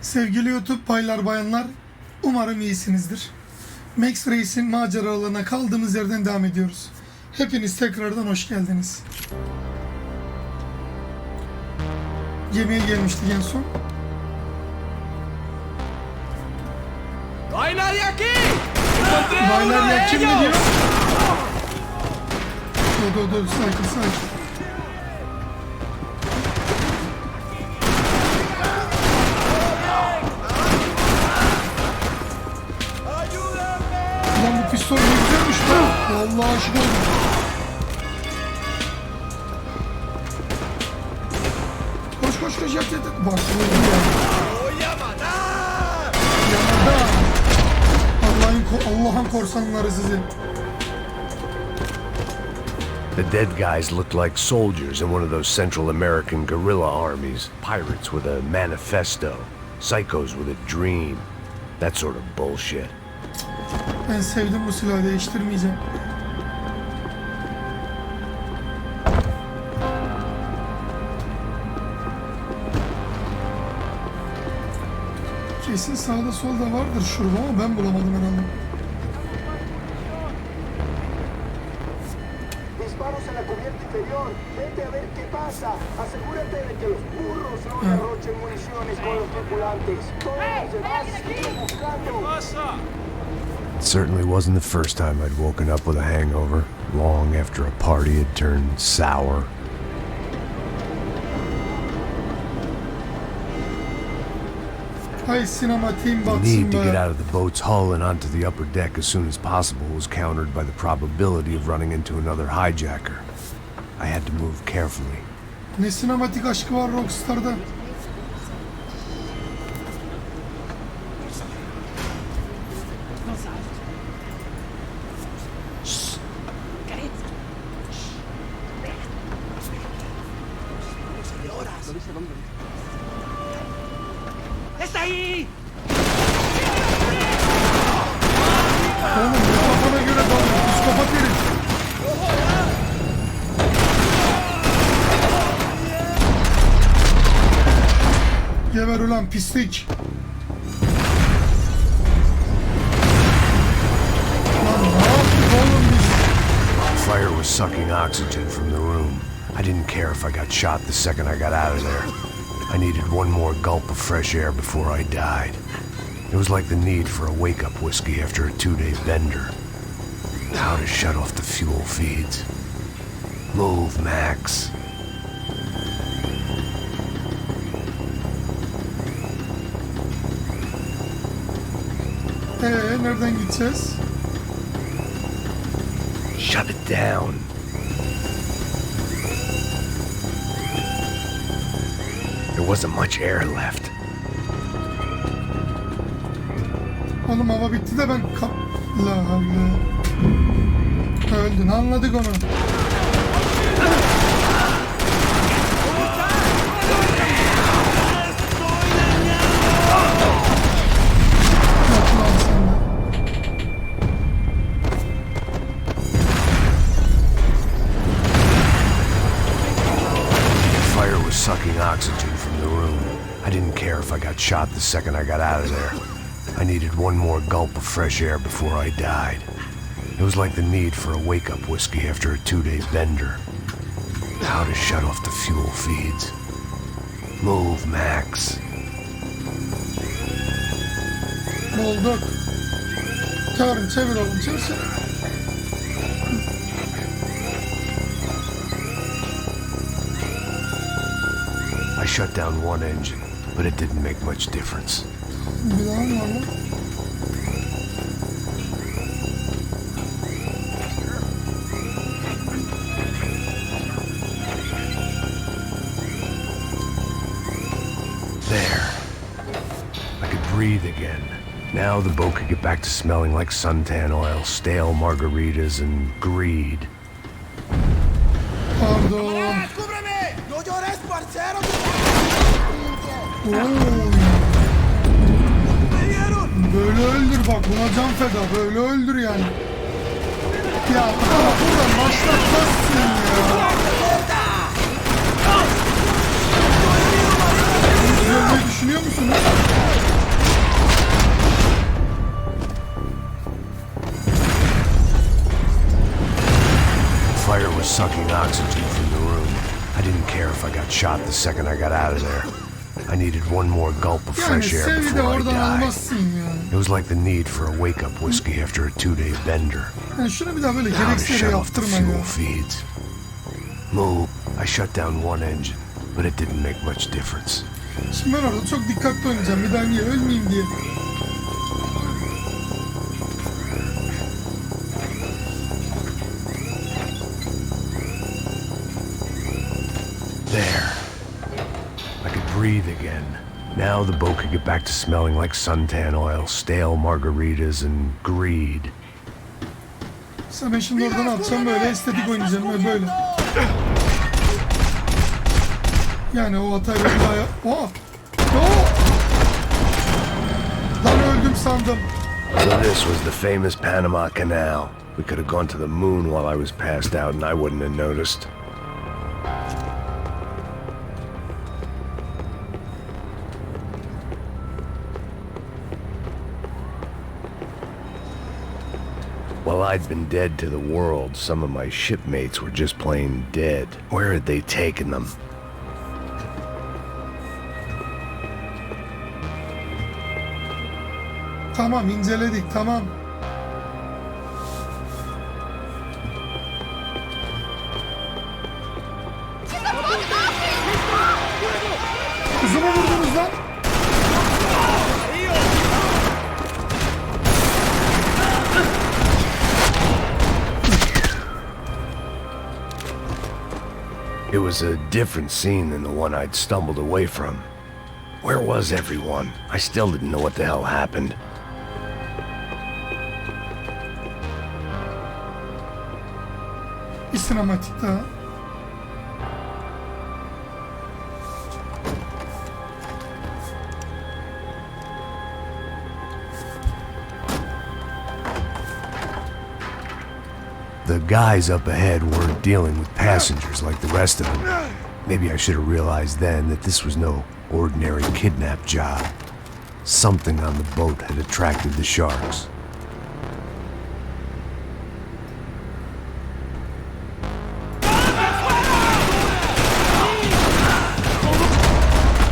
Sevgili YouTube baylar bayanlar, umarım iyisinizdir. Max Race'in maceralarına kaldığımız yerden devam ediyoruz. Hepiniz tekrardan hoş geldiniz. Gemiye gelmiştik en son. Baylar yaki! Baylar yaki mi diyor? Dur sakin. Lan bu pistol ne güzelmiş lan. Vallahi aşık oldum. Koş yat. Bak vurdu ya. Yamada. Allah'ın korsanları sizi. The dead guys looked like soldiers in one of those Central American guerrilla armies. Pirates with a manifesto. Psychos with a dream. That sort of bullshit. Ben sevdim bu silahı, değiştirmeyeceğim. Kesin sağda solda vardır şurada ama ben bulamadım herhalde. Disparos en la cubierta inferior. Vete a ver qué pasa. Asegúrate de que los burros no derrochen municiones con los tripulantes. Todos los demás siguen buscando. It certainly wasn't the first time I'd woken up with a hangover, long after a party had turned sour. Hay sinematiğim The batsın need to be. get out of the boat's hull and onto the upper deck as soon as possible was countered by the probability of running into another hijacker. I had to move carefully. Ne sinematik aşkı var Rockstar'da. ¡Está ahí! Oğlum bu kafana göre dalıyor. Psikopat herif. Geber ulan pislik. Lan ne yaptık oğlum biz? Fire was sucking oxygen from the room. I didn't care if I got shot the second I got out of there. I needed one more gulp of fresh air before I died. It was like the need for a wake-up whiskey after a 2-day bender. How to shut off the fuel feeds. Move, Max. Nereden gideceğiz? Shut it down. There wasn't much air left. Oğlum hava bitti de ben La havle. Öldün, anladık onu. Yok lan sen de. Fire was sucking oxygen from the room. I didn't care if I got shot the second I got out of there. I needed one more gulp of fresh air before I died. It was like the need for a wake-up whiskey after a 2-day bender. How to shut off the fuel feeds. Move, Max. Bulduk. Çevir oğlum, çevir. I shut down one engine, but it didn't make much difference. Bir daha mı var lan? There. I could breathe again. Now the boat could get back to smelling like suntan oil, stale margaritas, and greed. Pardon. ¡Cúbreme! ¡No llores, parcero! Oy. Böyle öldür bak, buna can feda, böyle öldür yani. Ya ama buradan başlatmazsın ya. ölmeyi düşünüyor musunuz? Fire was sucking oxygen from the room. I didn't care if I got shot the second I got out of there. I needed one more gulp of Yani fresh air sevi de before I oradan died. almazsın ya. It was like the need for a wake-up whiskey after a 2-day bender. Yani şuna bir daha böyle Now to gereksiz yere shut off the yaptırma ya. fuel feeds. Move. I shut down one engine, but it didn't make much difference. Şimdi ben orada çok dikkatli oynayacağım. Bir daha niye ölmeyeyim diye. There. I could breathe again. Now the boat could get back to smelling like suntan oil, stale margaritas, and greed. Mesela ben şimdi oradan atacağım, böyle estetik oynayacağım ve böyle. Yani o hatayla bir daha yap... Oh! Oh! Lan öldüm sandım. So this was the famous Panama Canal. We could have gone to the moon while I was passed out and I wouldn't have noticed. While I'd been dead to the world, some of my shipmates were just plain dead. Where had they taken them? Tamam, inceledik, tamam. Kızımı vurdunuz lan. It was a different scene than the one I'd stumbled away from. Where was everyone? I still didn't know what the hell happened. Bir sinematik daha. The guys up ahead weren't dealing with passengers like the rest of them. Maybe I should have realized then that this was no ordinary kidnap job. Something on the boat had attracted the sharks.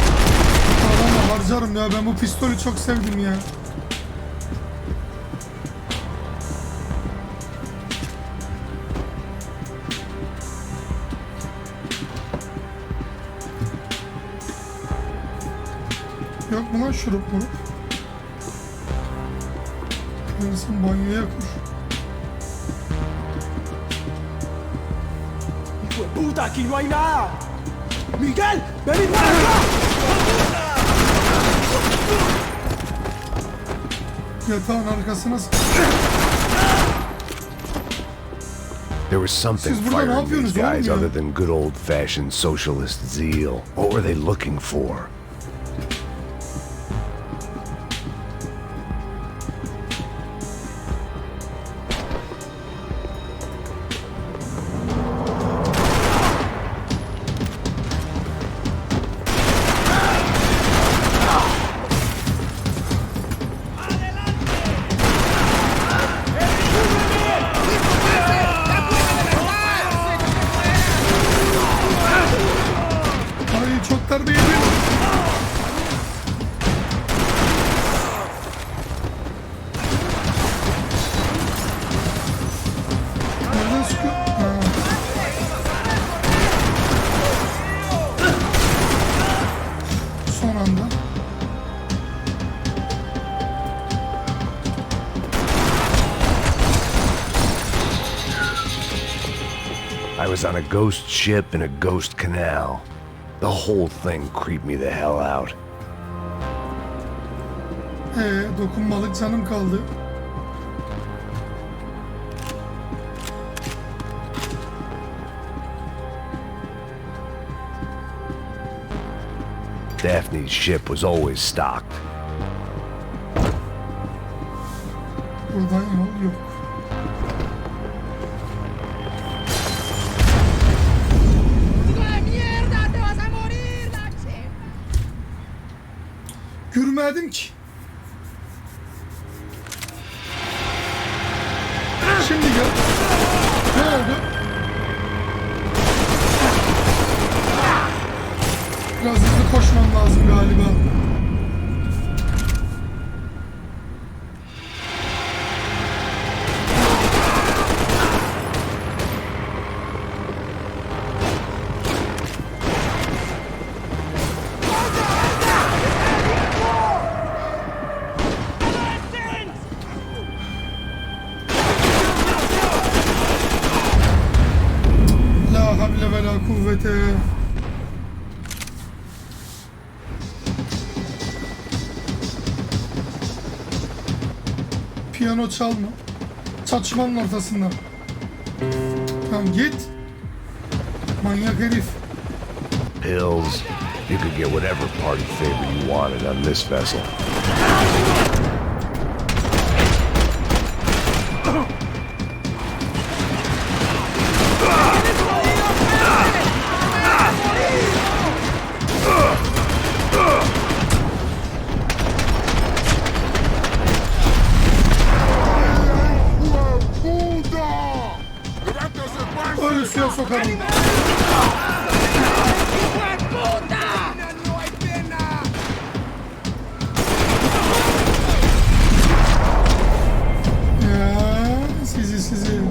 Adamla harcarım ya, ben bu pistolü çok sevdim ya. Yok mu lan şurup mu? Yarısın banyoya kur. ¡Hijo de puta! ¡Aquí no hay nada! ¡Miguel! ¡Vení para acá! Yatağın arkasına There was something Siz burada ne firing these yapıyorsunuz oğlum guys ya? other than good old-fashioned socialist zeal. What were they looking for? Ay çok darbe yedim. Nereden sıkıyor? Ha. Son anda. I was on a ghost ship in a ghost canal. The whole thing creeped me the hell out. Dokunmalık canım kaldı. Daphne's ship was always stocked. Buradan yol yok. ¡Hijo de mierda! ¡Te vas a morir, Lache! Yürümedim ki. Şimdi gel. Ne oldu? Biraz hızlı koşmam lazım galiba. La havle ve la kuvvete. Piyano çalma. Çatışmanın ortasında. Tamam git. Manyak herif. Pills. You could get whatever party favor you wanted on this vessel. Öyle suya sokarım. Ya sizi.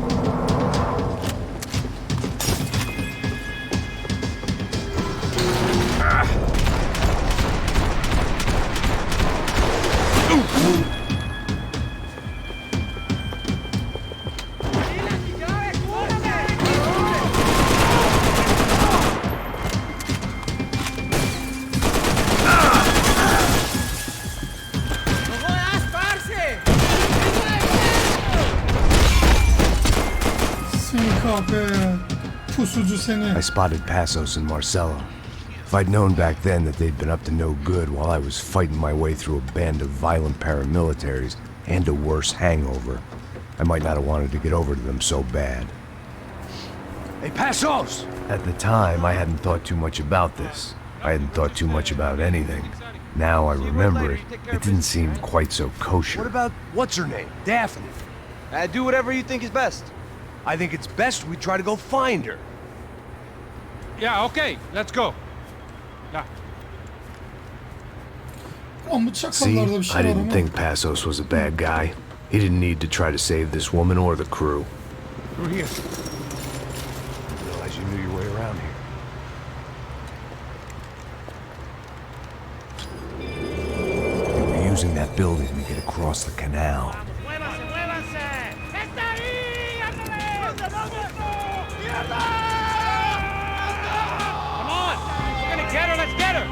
Kahpe. Pusucu seni. I spotted Passos and Marcelo. If I'd known back then that they'd been up to no good while I was fighting my way through a band of violent paramilitaries and a worse hangover, I might not have wanted to get over to them so bad. Hey, Passos! At the time, I hadn't thought too much about this. I hadn't thought too much about anything. Now I remember it, it didn't seem quite so kosher. What about, what's her name? Daphne. Do whatever you think is best. I think it's best we try to go find her. Yeah, okay, let's go. Yeah. Ama bu See, çakallarda bir şey I var didn't ama. think Passos was a bad guy. He didn't need to try to save this woman or the crew. Through here. I realized you knew your way around here. They were using that building to get across the canal. Come on, we're gonna get her, let's get her.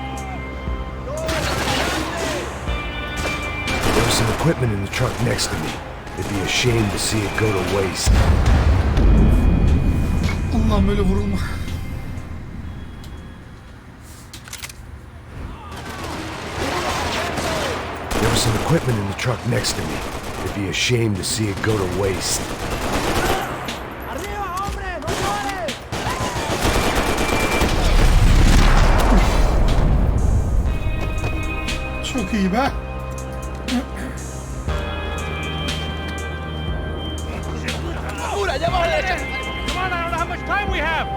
There was some equipment in the truck next to me. It'd be a shame to see it go to waste. Allah'ım böyle vurulma. There was some equipment in the truck next to me. It'd be a shame to see it go to waste. Çok iyi be. Come on, I don't know how much time we have. Go!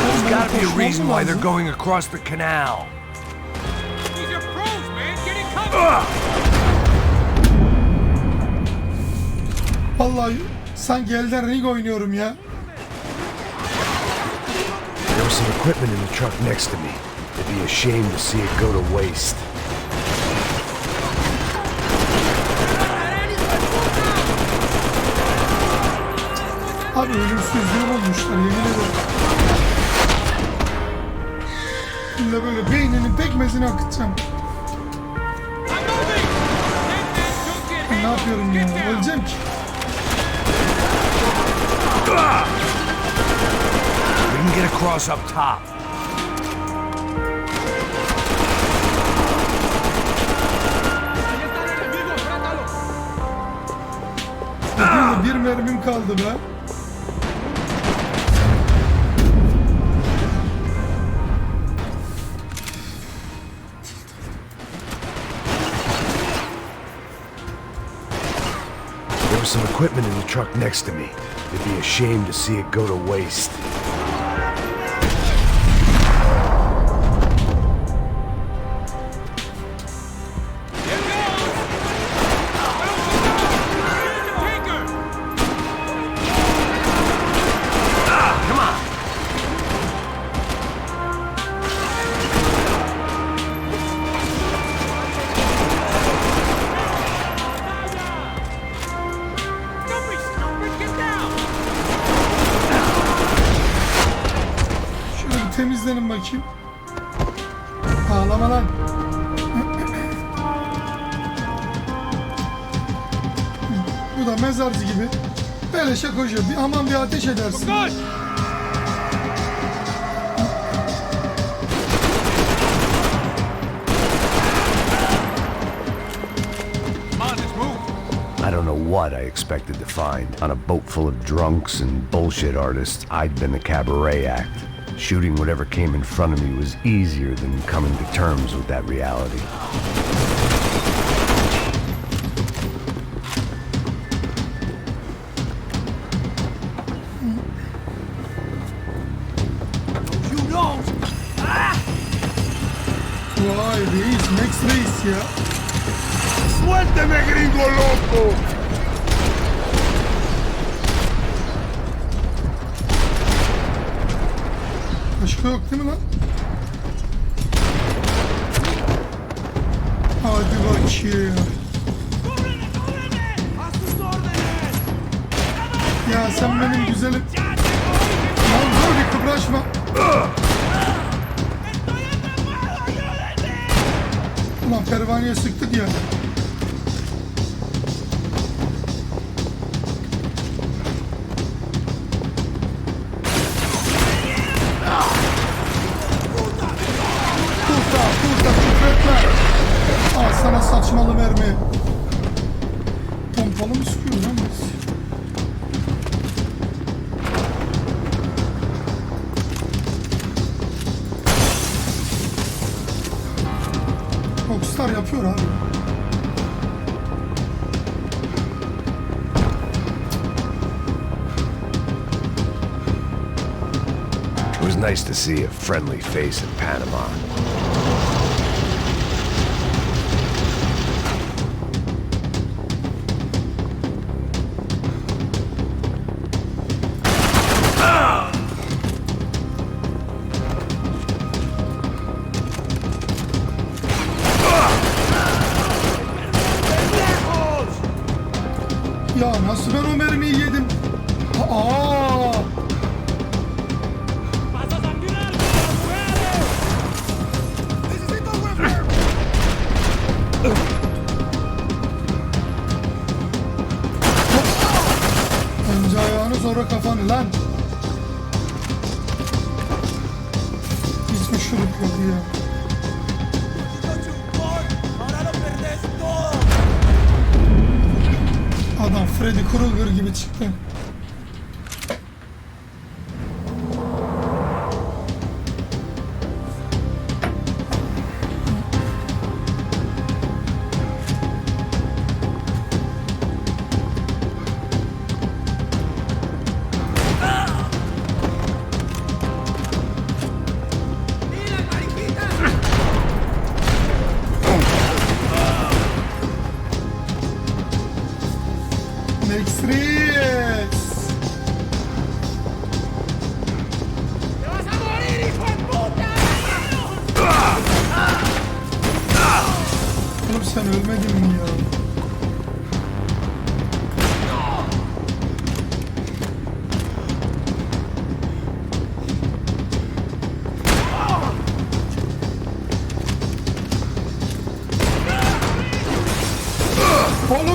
There's gotta be a reason why they're going across the canal. These are pros, man. Get in cover. Vallahi sanki elden ring oynuyorum ya. There was some equipment in the truck next to me. It'd be a shame to see it go to waste. Abi ölümsüzlüğü bulmuşlar yemin ederim. İlla böyle beyninin pekmezini akıtacağım. Ne yapıyorum ya? Öleceğim ki. We can get across up top. Bir mermim kaldı be. equipment in the truck next to me. It'd be a shame to see it go to waste. Temizlenin bakayım. Ağlama lan. Bu da mezarcı gibi. Beleşe koşuyor. Aman bir ateş edersin. Good. Come on, let's move. I don't know what I expected to find. On a boat full of drunks and bullshit artists, I'd been the cabaret act. Shooting whatever came in front of me was easier than coming to terms with that reality. You don't! Vay reis, Max reis ya. ¡Suélteme, gringo loco! Başka yok değil mi lan? Hadi bakayım. ¡A sus órdenes! Ya sen benim güzelim. Lan dur bir kıpraşma. Ulan pervaneye sıktık ya. Kurta küfretme. Al sana saçmalı mermi. Pompalı mı sıkıyor lan biz? Rockstar yapıyor abi. It was nice to see a friendly face in Panama. Ya nasıl ben o mermiyi yedim? Aa! ¡Vas a sangrar, mujeres! ¡Necesito repair! Önce ayağını sonra kafanı lan. Hiçbir şurup yok ya. ¡Ahora lo perdés todo! Adam Freddy Krueger gibi çıktı. ¡Mira, mariquita! Max Reis. ¡Te vas a morir, hijo de puta! Oğlum sen ölmedin mi ya? Olo.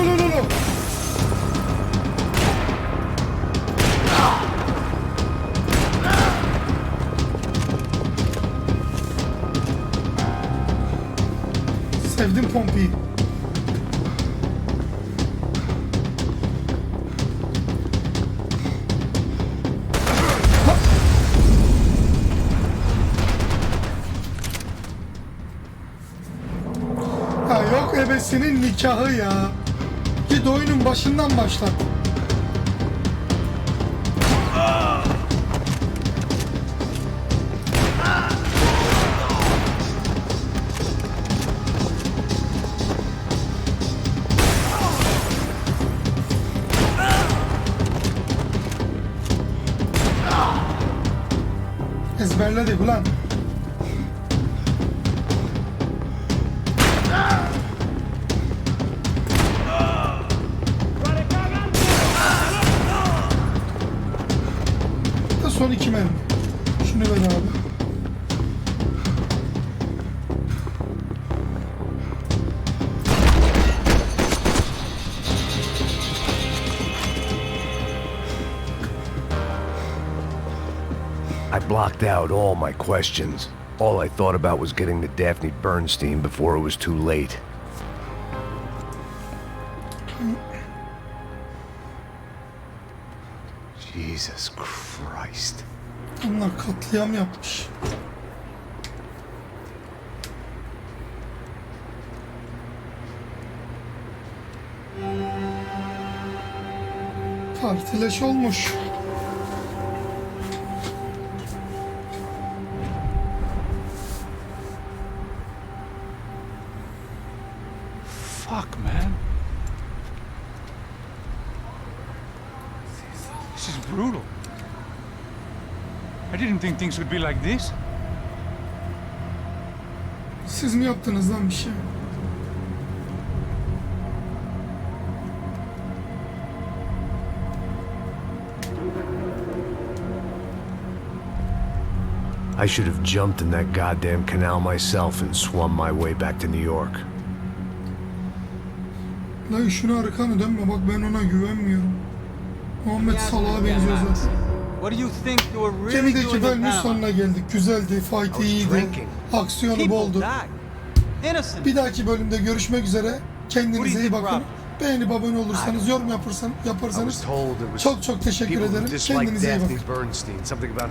Sevdim pompiyi. Ya yok ebesinin nikahı ya. Git oyunun başından başlat. Ezberledik ulan. Da son 2 mermi. Şunu ver abi. I blocked out all my questions. All I thought about was getting to Daphne Bernstein before it was too late. Jesus Christ. Onlar katliam yapmış. Partileş olmuş. Fuck, man. This is brutal. I didn't think things would be like this. Siz mi yaptınız lan bir şey? I should have jumped in that goddamn canal myself and swum my way back to New York. La işine arkanı dönme, bak ben ona güvenmiyorum. Muhammed Salah'a benziyor zaten. What do you think you were really Gemideki doing in bölümün Panama? sonuna geldik. Güzeldi, fight iyiydi, drinking. aksiyonu People boldu. died. Innocent. Bir dahaki bölümde görüşmek üzere. Kendinize iyi bakın. problem? Beğenip abone olursanız, yorum I was yaparsanız told there was çok teşekkür people who ederim. dislike Kendinize iyi bakın. Daphne Bernstein. Something about